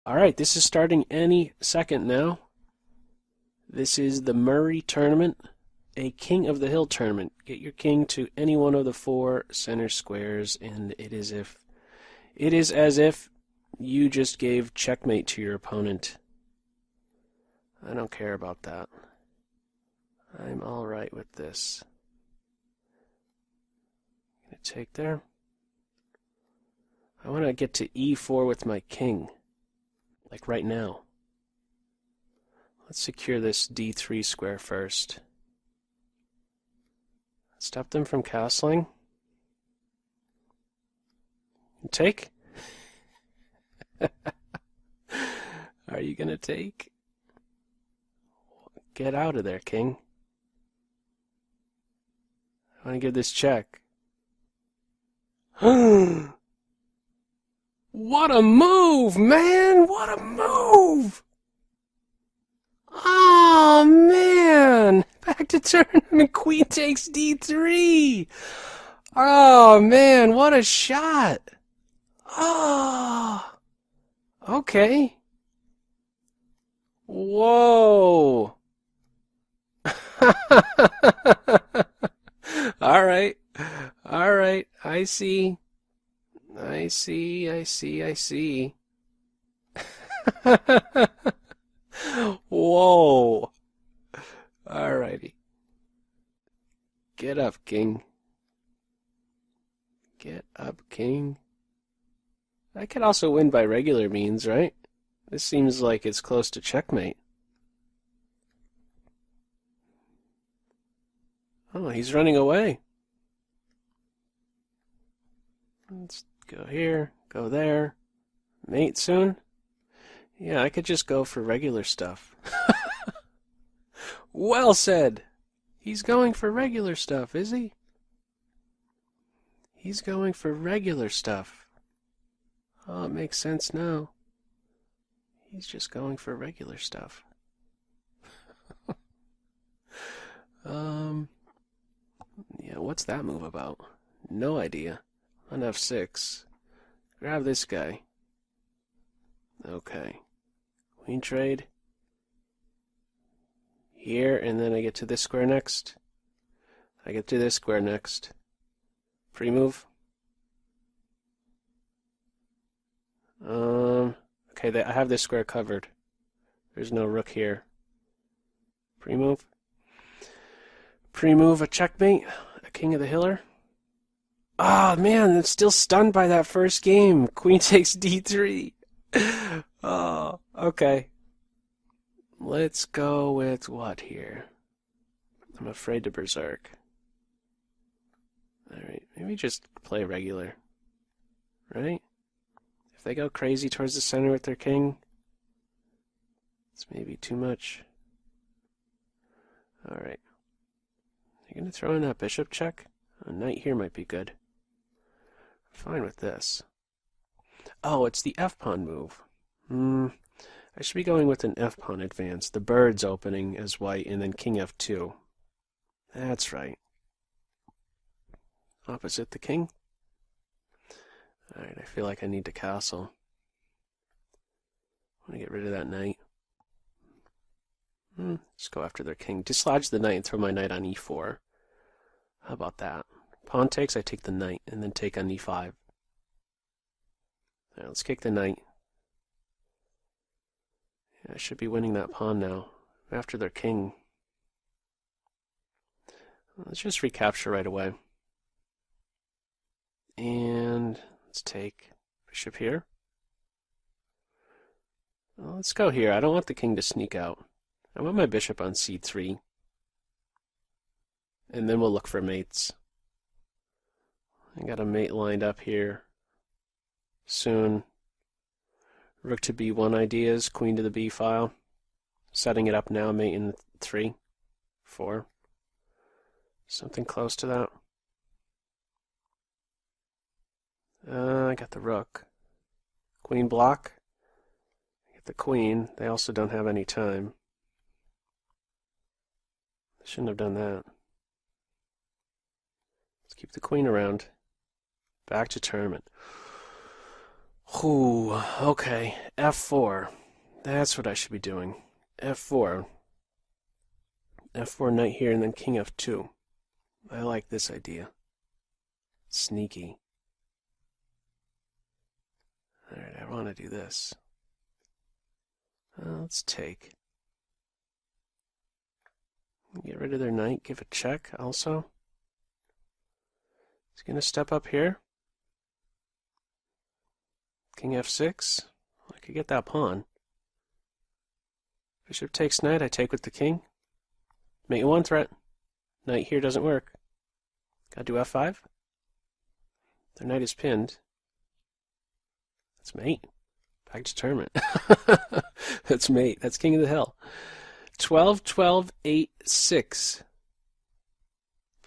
All right, this is starting any second now. This is the Murray tournament, a King of the Hill tournament. Get your king to any one of the four center squares, and it is as if you just gave checkmate to your opponent. I don't care about that. I'm all right with this. Gonna take there. I want to get to e4 with my king, like right now. Let's secure this d3 square first. Stop them from castling. Take? Are you gonna take? Get out of there, king. I want to give this check. What a move, man! What a move! Oh, man! Back to tournament, queen takes d3! Oh, man, what a shot! Oh, okay. Whoa! All right. All right. I see. I see. I see. I see. Whoa. All righty. Get up, king. Get up, king. I could also win by regular means, right? This seems like it's close to checkmate. Oh, he's running away. Let's go here, go there. Mate soon? Yeah, I could just go for regular stuff. Well said! He's going for regular stuff, is he? He's going for regular stuff. Oh, it makes sense now. He's just going for regular stuff. Yeah, what's that move about? No idea. On f6. Grab this guy. Okay. Queen trade. Here, and then I get to this square next. I get to this square next. Pre-move. Okay, I have this square covered. There's no rook here. Pre-move. Pre-move a checkmate. A king of the hiller. Ah, man, I'm still stunned by that first game. Queen takes d3. Oh, okay. Let's go with what here? I'm afraid to berserk. Alright, maybe just play regular. Right? If they go crazy towards the center with their king, it's maybe too much. Alright. You're going to throw in that bishop check? A knight here might be good. Fine with this. Oh, it's the f-pawn move. I should be going with an f-pawn advance. The bird's opening as white, and then king f2. That's right. Opposite the king. Alright, I feel like I need to castle. I want to get rid of that knight. Let's go after their king. Dislodge the knight and throw my knight on e4. How about that? Pawn takes, I take the knight, and then take on e5. Alright, let's kick the knight. Yeah, I should be winning that pawn now. After their king. Let's just recapture right away. And let's take bishop here. Well, let's go here. I don't want the king to sneak out. I want my bishop on c3. And then we'll look for mates. I got a mate lined up here. Soon. Rook to b1 ideas, queen to the b file. Setting it up now, mate in 3, 4. Something close to that. I got the rook. Queen block. I get the queen. They also don't have any time. I shouldn't have done that. Let's keep the queen around. Back to tournament. Ooh, okay. F4. That's what I should be doing. F4. F4 knight here and then king F2. I like this idea. Sneaky. Alright, I want to do this. Let's take. Get rid of their knight, give a check also. He's going to step up here. King F6. I could get that pawn. Bishop takes knight, I take with the king. Mate one threat. Knight here doesn't work. Gotta do F5. Their knight is pinned. That's mate. Back to tournament. That's mate. That's king of the hill. 12, 12, 8, 6.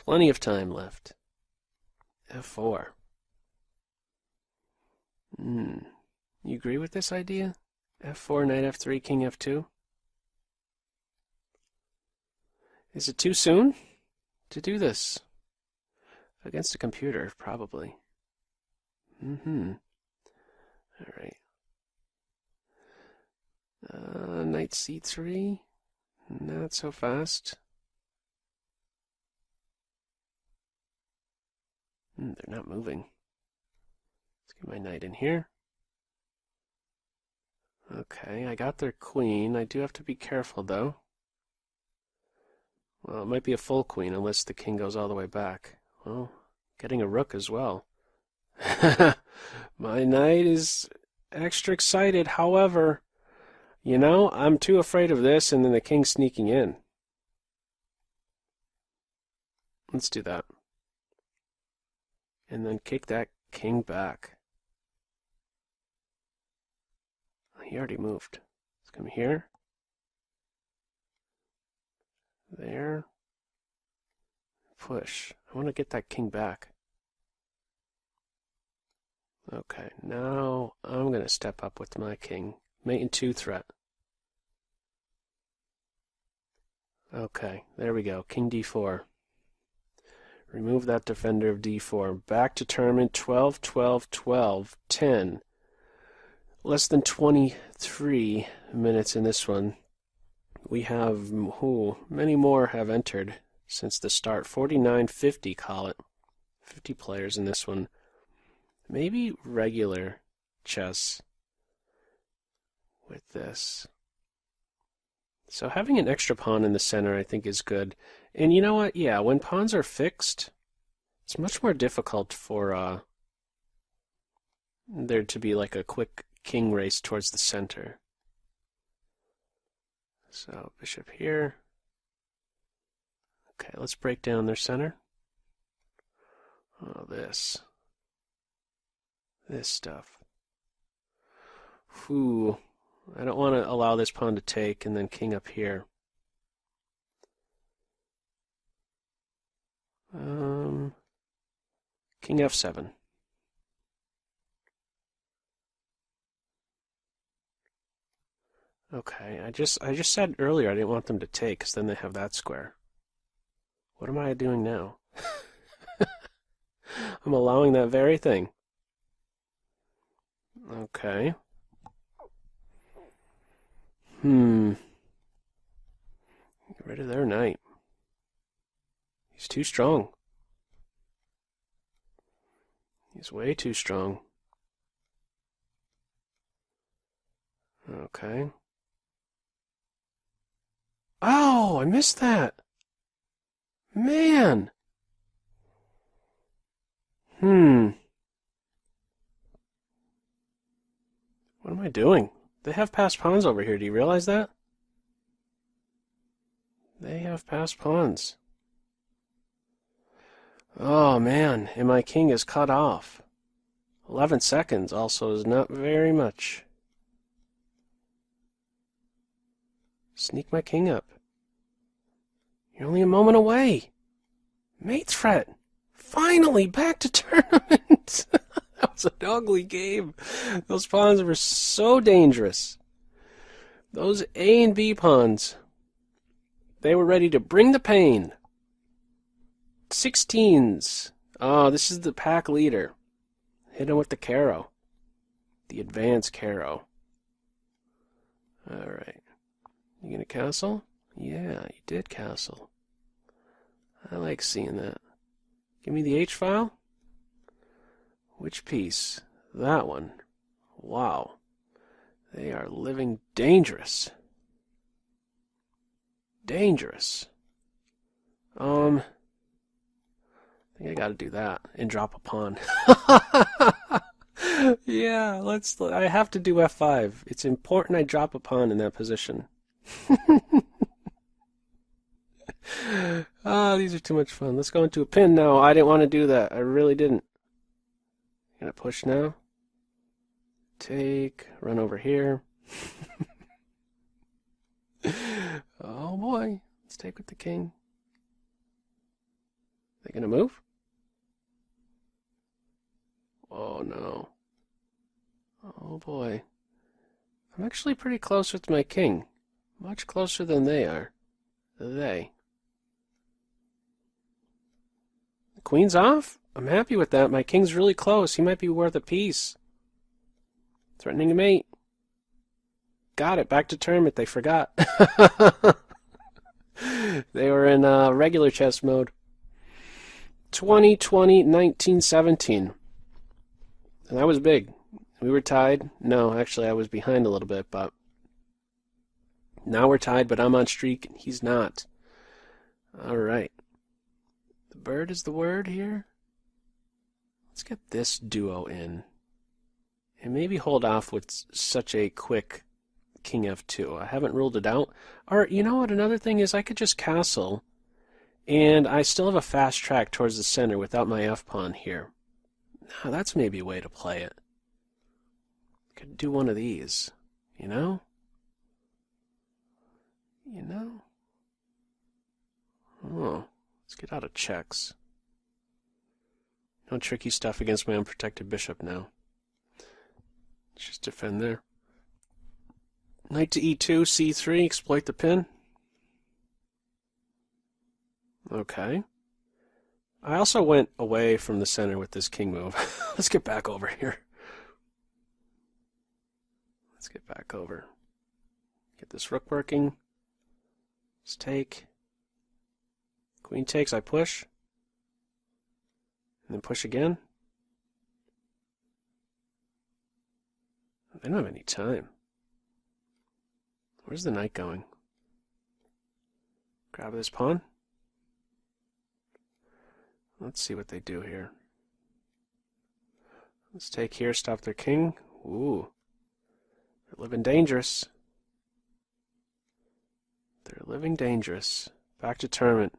Plenty of time left. F4. You agree with this idea? F4, knight F3, king F2? Is it too soon to do this? Against a computer, probably. Alright. Knight C3. Not so fast. They're not moving. Let's get my knight in here. Okay, I got their queen. I do have to be careful, though. Well, it might be a full queen unless the king goes all the way back. Well, getting a rook as well. My knight is extra excited. However, you know, I'm too afraid of this and then the king sneaking in. Let's do that. And then kick that king back. He already moved. Let's come here. There. Push. I want to get that king back. Okay, now I'm going to step up with my king. Mate and 2 threat. Okay, there we go. King D4. Remove that defender of D4. Back to tournament 12, 12, 12, 10. Less than 23 minutes in this one. We have, many more have entered since the start. 49, 50, call it. 50 players in this one. Maybe regular chess with this. So having an extra pawn in the center I think is good. And you know what? Yeah, when pawns are fixed, it's much more difficult for there to be like a quick king race towards the center. So bishop here. Okay, let's break down their center. Oh, this stuff. Ooh, I don't want to allow this pawn to take and then king up here. King F7. Okay, I just said earlier I didn't want them to take because then they have that square. What am I doing now? I'm allowing that very thing. Okay. Get rid of their knight. He's too strong. He's way too strong. Okay. Oh, I missed that. Man. What am I doing? They have passed pawns over here. Do you realize that? They have passed pawns. Oh, man. And my king is cut off. 11 seconds also is not very much. Sneak my king up. You're only a moment away. Mate threat. Finally, back to tournament. That was an ugly game. Those pawns were so dangerous. Those A and B pawns. They were ready to bring the pain. 16s. Oh, this is the pack leader. Hit him with the Caro. The advanced Caro. Alright. You gonna castle? Yeah, you did castle. I like seeing that. Give me the H file. Which piece? That one. Wow. They are living dangerous. Dangerous. I think I gotta do that and drop a pawn. Yeah, I have to do F5. It's important I drop a pawn in that position. Ah, these are too much fun. Let's go into a pin now. I didn't want to do that. I really didn't. Gonna push now. Take, run over here. Oh boy. Let's take with the king. They gonna move? Oh no. Oh boy. I'm actually pretty close with my king. Much closer than they are. The queen's off? I'm happy with that. My king's really close. He might be worth a piece. Threatening a mate. Got it. Back to tournament. They forgot. They were in regular chess mode. 2020, 1917. And that was big. We were tied. No, actually, I was behind a little bit, but now we're tied, but I'm on streak, and he's not. All right. The bird is the word here. Let's get this duo in. And maybe hold off with such a quick king f2. I haven't ruled it out. Or, you know what, another thing is I could just castle, and I still have a fast track towards the center without my f-pawn here. Now, that's maybe a way to play it. Could do one of these, you know? You know? Oh, let's get out of checks. No tricky stuff against my unprotected bishop now. Let's just defend there. Knight to e2, c3, exploit the pin. Okay. I also went away from the center with this king move. Let's get back over here. Let's get back over. Get this rook working. Let's take. Queen takes, I push. And then push again. I don't have any time. Where's the knight going? Grab this pawn. Let's see what they do here. Let's take here, stop their king. Ooh. They're living dangerous. They're living dangerous. Back to tournament.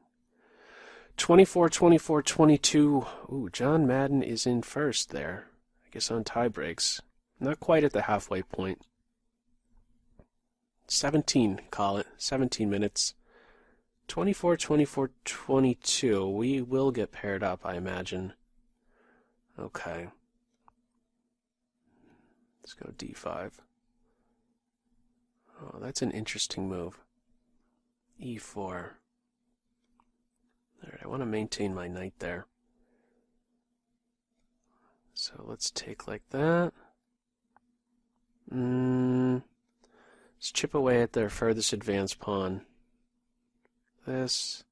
24, 24, 22. Ooh, John Madden is in first there. I guess on tie breaks. Not quite at the halfway point. 17, call it. 17 minutes. 24, 24, 22. We will get paired up, I imagine. Okay. Let's go d5. Oh, that's an interesting move. e4. Alright, I want to maintain my knight there. So let's take like that. Let's chip away at their furthest advanced pawn. This.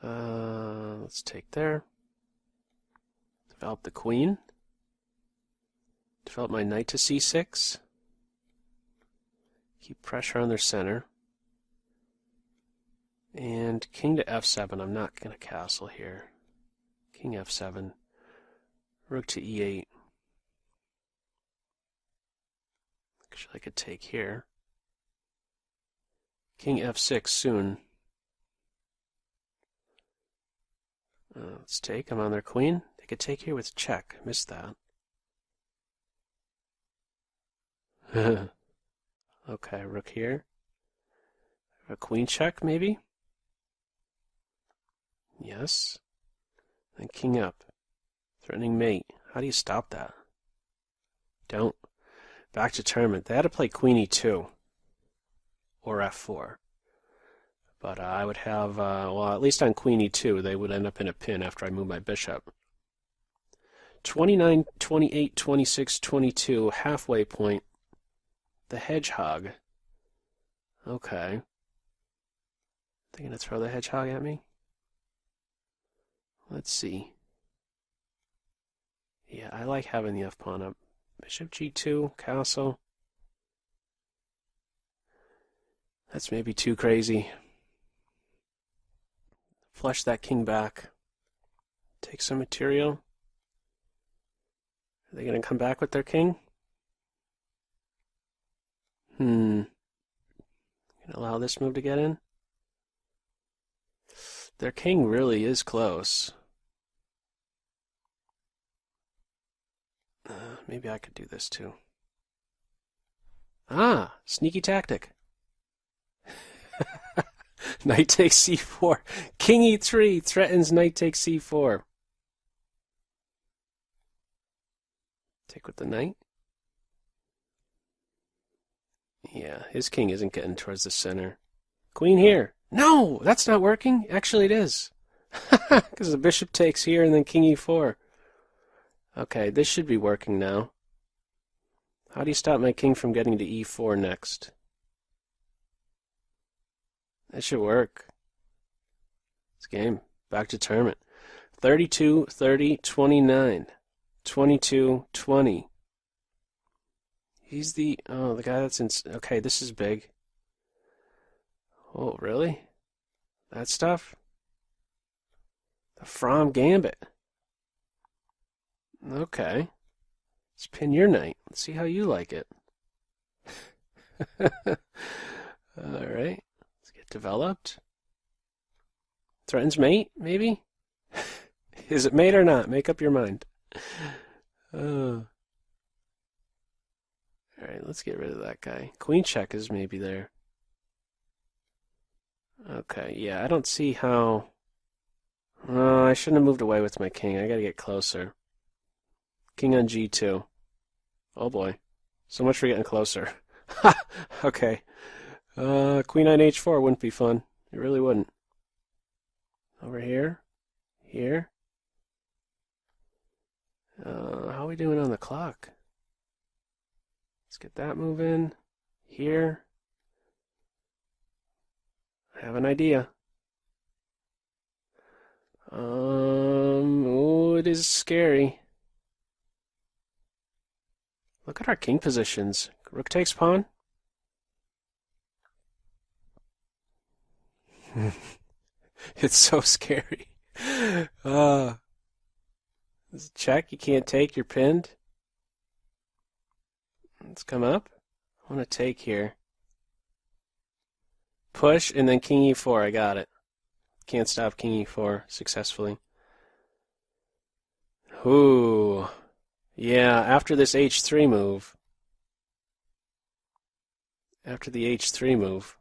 Let's take there. Develop the queen. Develop my knight to c6. Keep pressure on their center. And king to f7. I'm not going to castle here. King f7. Rook to e8. Actually, I could take here. King f6 soon. Let's take. I'm on their queen. They could take here with check. Missed that. Okay, rook here. A queen check, maybe? Yes. Then king up. Threatening mate. How do you stop that? Don't. Back to tournament. They had to play queen e2. Or f4. But I would have, well, at least on queen e2, they would end up in a pin after I move my bishop. 29, 28, 26, 22, halfway point. The hedgehog. Okay. They're going to throw the hedgehog at me? Let's see. Yeah, I like having the f-pawn up. Bishop g2, castle. That's maybe too crazy. Flush that king back. Take some material. Are they going to come back with their king? Gonna allow this move to get in? Their king really is close. Maybe I could do this too. Ah, sneaky tactic. Knight takes c4. King e3 threatens knight takes c4. Take with the knight. Yeah, his king isn't getting towards the center. Queen here. No, that's not working. Actually, it is. Because the bishop takes here and then king e4. Okay, this should be working now. How do you stop my king from getting to e4 next? That should work. It's game. Back to tournament. 32, 30, 29. 22, 20. He's the guy that's in. Okay, this is big. Oh, really? That stuff? The Fromm Gambit. Okay. Let's pin your knight. Let's see how you like it. Alright. Let's get developed. Threatens mate, maybe? Is it mate or not? Make up your mind. Alright, let's get rid of that guy. Queen check is maybe there. Okay, yeah, I don't see how... I shouldn't have moved away with my king. I gotta get closer. King on g2. Oh boy. So much for getting closer. Ha! Okay. Queen on h4 wouldn't be fun. It really wouldn't. Over here. Here. How are we doing on the clock? Let's get that move in. Here. I have an idea. Oh, it is scary. Look at our king positions. Rook takes pawn. It's so scary. Check, you can't take, you're pinned. Let's come up. I want to take here. Push, and then king e4, I got it. Can't stop king e4 successfully. Ooh. Yeah, after this h3 move. After the h3 move.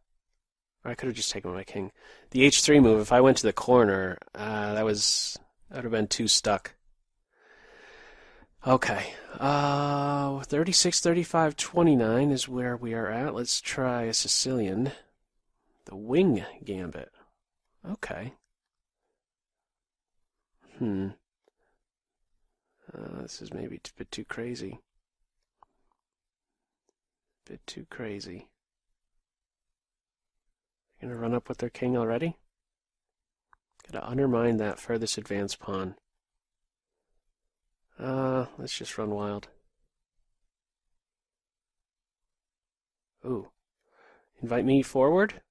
I could have just taken my king. The h3 move, if I went to the corner, that would have been too stuck. Okay. 36, 35, 29 is where we are at. Let's try a Sicilian. The wing gambit. Okay. This is maybe a bit too crazy. Bit too crazy. Gonna run up with their king already? Gotta undermine that furthest advanced pawn. Let's just run wild. Ooh. Invite me forward?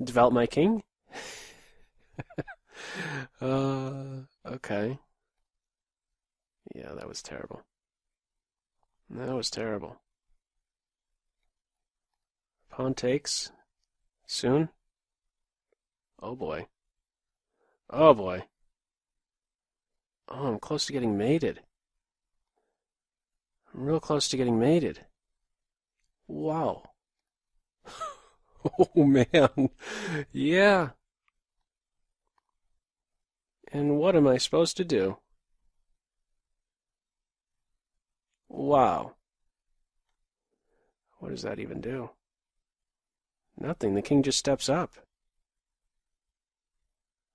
Develop my king? Okay. Yeah, that was terrible. That was terrible. Pawn takes. Soon? Oh boy. Oh boy. Oh, I'm close to getting mated. I'm real close to getting mated. Wow. Oh man. Yeah. And what am I supposed to do? Wow. What does that even do? Nothing. The king just steps up.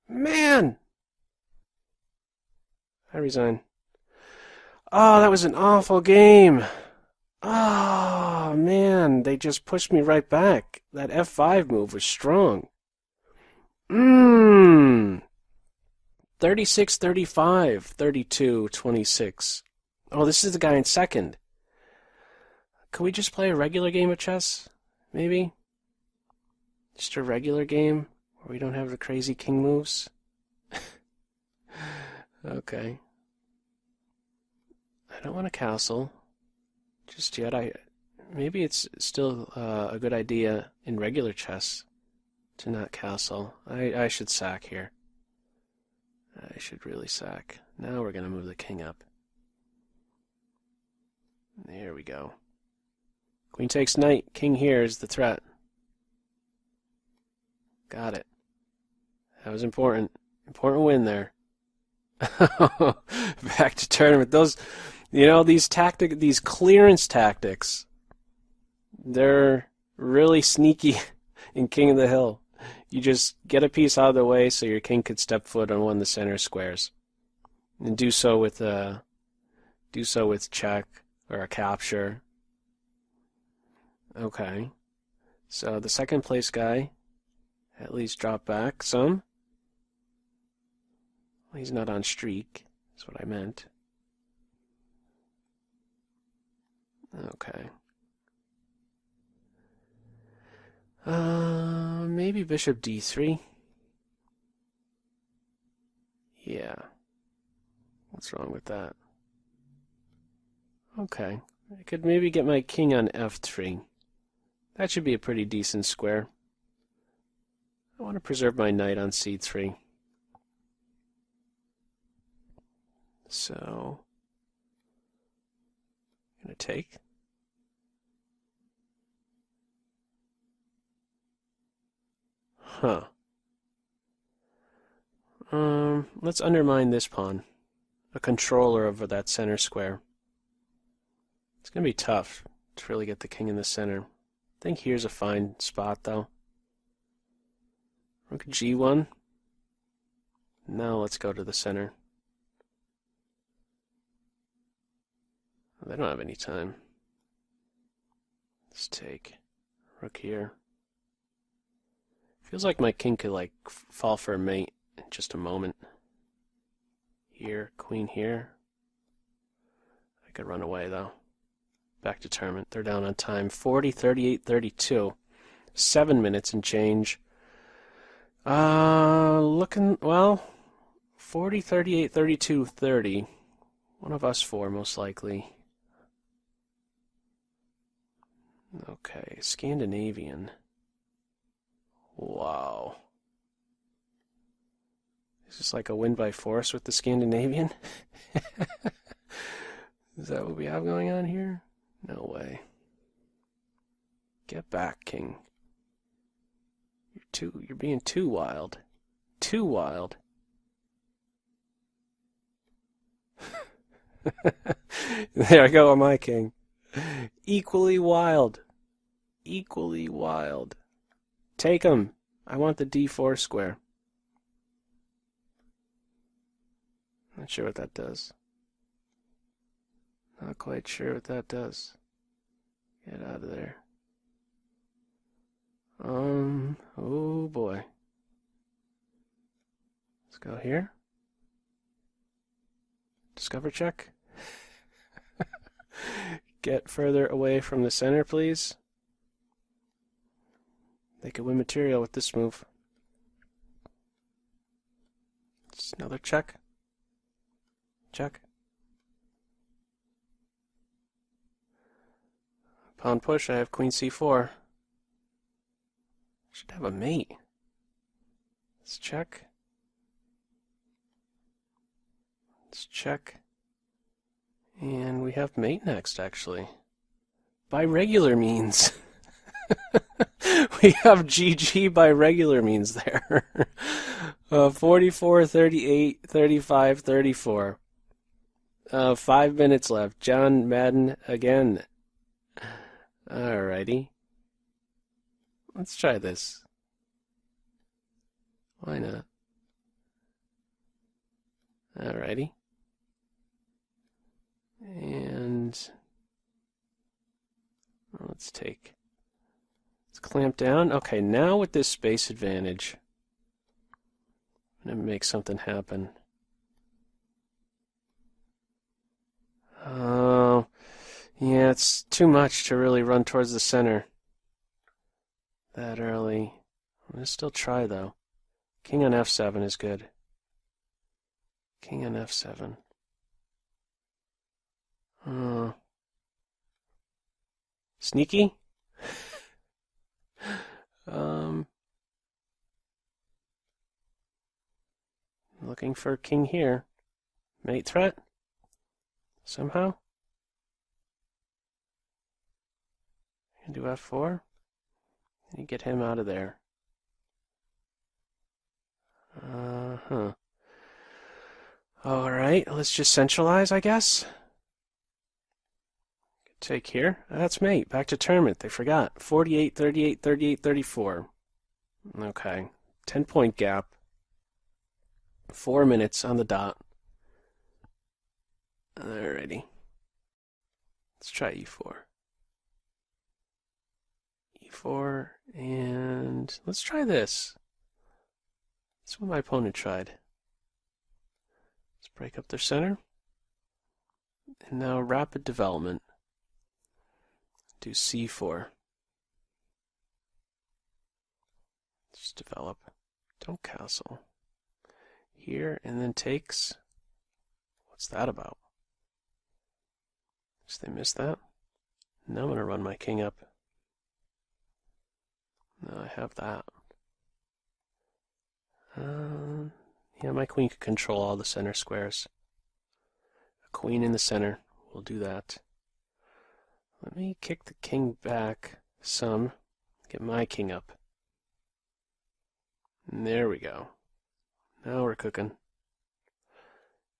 Man! I resign. Oh, that was an awful game. Oh, man, they just pushed me right back. That F5 move was strong. 36, 35, 32, 26. Oh, this is the guy in second. Could we just play a regular game of chess? Maybe? Just a regular game where we don't have the crazy king moves? Okay. I don't want to castle just yet. Maybe it's still a good idea in regular chess to not castle. I should sack here. I should really sack. Now we're going to move the king up. There we go. Queen takes knight. King here is the threat. Got it. That was important. Important win there. Back to tournament. Those, these clearance tactics, they're really sneaky in King of the Hill. You just get a piece out of the way so your king could step foot on one of the center squares, and do so with check or a capture. Okay, so the second place guy at least dropped back some. Well, he's not on streak, that's what I meant. Okay. Maybe bishop d3. Yeah. What's wrong with that? Okay. I could maybe get my king on f3. That should be a pretty decent square. I want to preserve my knight on c3. So, I'm going to take. Huh. Let's undermine this pawn. A controller over that center square. It's going to be tough to really get the king in the center. I think here's a fine spot, though. Rook g1. Now let's go to the center. They don't have any time. Let's take rook here. Feels like my king could fall for a mate in just a moment. Here, queen here. I could run away though. Back to tournament. They're down on time. 40, 38, 32. 7 minutes and change. Looking, well, 40, 38, 32, 30. One of us four, most likely. Okay, Scandinavian. Wow. Is this like a win by force with the Scandinavian? Is that what we have going on here? No way. Get back, king. You're being too wild. Too wild. There I go on my king. Equally wild. Equally wild. Take him. I want the d4 square. Not sure what that does. Not quite sure what that does. Get out of there. Oh boy. Let's go here. Discover check. Get further away from the center, please. They could win material with this move. It's another check. Check. Pawn push, I have queen c4. Should have a mate. Let's check. Let's check. And we have mate next, actually. By regular means. We have GG by regular means there. 44, 38, 35, 34. 5 minutes left. John Madden again. Alrighty. Let's try this. Why not? Alrighty. And let's take. Let's clamp down. Okay, now with this space advantage, I'm going to make something happen. Oh, yeah, it's too much to really run towards the center that early. I'm going to still try, though. King on f7 is good. King on f7. Sneaky? Looking for king here. Mate threat? Somehow? Can do f4. You get him out of there. Alright, let's just centralize, I guess. Take here. That's mate. Back to tournament. They forgot. 48, 38, 38, 34. Okay. 10-point gap. 4 minutes on the dot. Alrighty. Let's try e4. e4, and let's try this. That's what my opponent tried. Let's break up their center. And now rapid development. Do c4. Just develop. Don't castle. Here, and then takes. What's that about? Just they missed that. Now I'm going to run my king up. Now I have that. Yeah, my queen could control all the center squares. A queen in the center will do that. Let me kick the king back some. Get my king up. And there we go. Now we're cooking.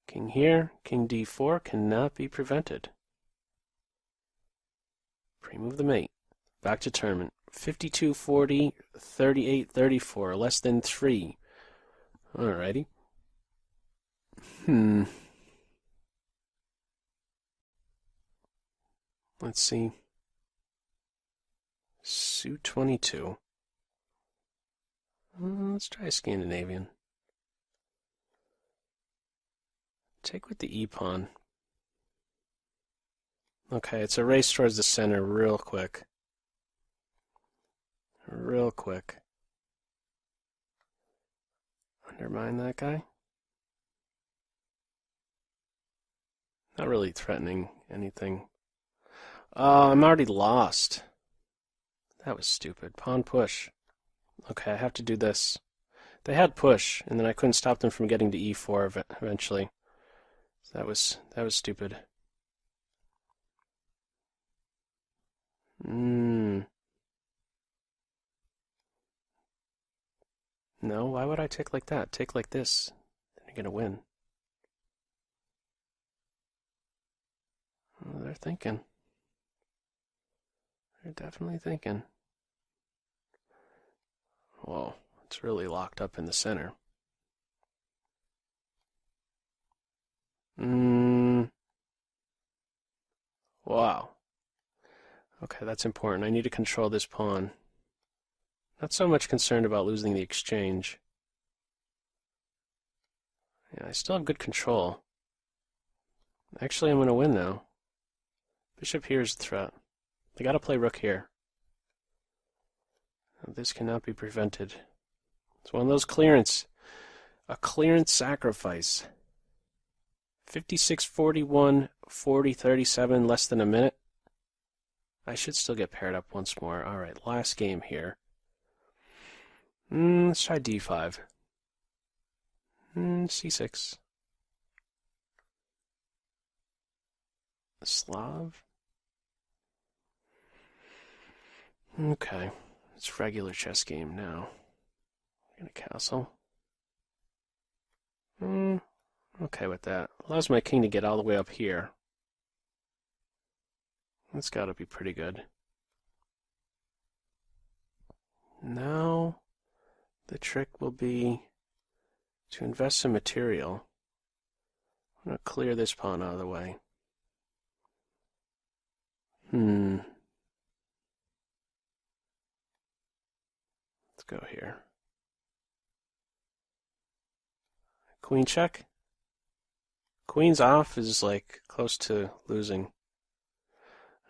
King here, king d4 cannot be prevented. Pre-move the mate. Back to tournament. 52, 40, 38, 34. Less than 3. Alrighty. Let's see. Suit 22. Let's try Scandinavian. Take with the e-pawn. Okay, it's a race towards the center real quick. Real quick. Undermine that guy. Not really threatening anything. I'm already lost. That was stupid. Pawn push. Okay, I have to do this. They had push, and then I couldn't stop them from getting to e4 eventually. So that was stupid. No, why would I take like that? Take like this. Then you're gonna win. Oh, they're thinking. They're definitely thinking. Whoa, it's really locked up in the center. Wow. Okay, that's important. I need to control this pawn. Not so much concerned about losing the exchange. Yeah, I still have good control. Actually, I'm going to win now. Bishop here is a threat. They got to play rook here. This cannot be prevented. It's one of those clearance. A clearance sacrifice. 56, 41, 40, 37, less than a minute. I should still get paired up once more. Alright, last game here. Let's try d5. c6. Slav. Okay, it's regular chess game now. I'm gonna castle. Okay with that. Allows my king to get all the way up here. That's gotta be pretty good. Now, the trick will be to invest some material. I'm gonna clear this pawn out of the way. Let's go here. Queen check. Queen's off is like close to losing.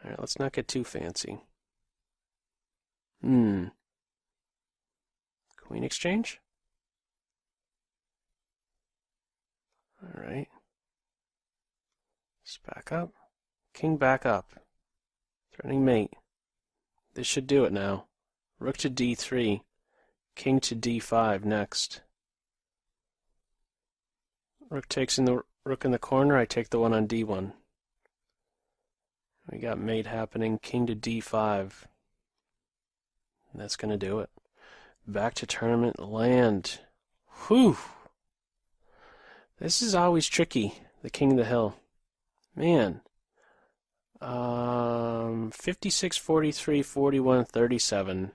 Alright, let's not get too fancy. Queen exchange? Alright. Just back up. King back up. Threatening mate. This should do it now. Rook to d3. King to d5 next. Rook takes in the rook in the corner. I take the one on d1. We got mate happening. King to d5. That's going to do it. Back to tournament land. Whew! This is always tricky. The king of the hill. Man. 56, 43, 41, 37.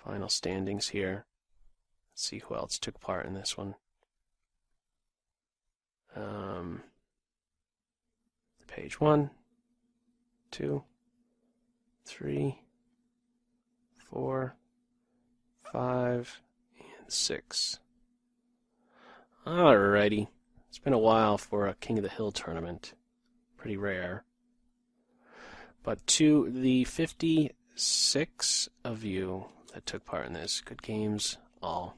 Final standings here. Let's see who else took part in this one. Page 1, 2, 3, 4, 5, and 6. Alrighty. It's been a while for a King of the Hill tournament. Pretty rare. But to the 56 of you that took part in this, good games all.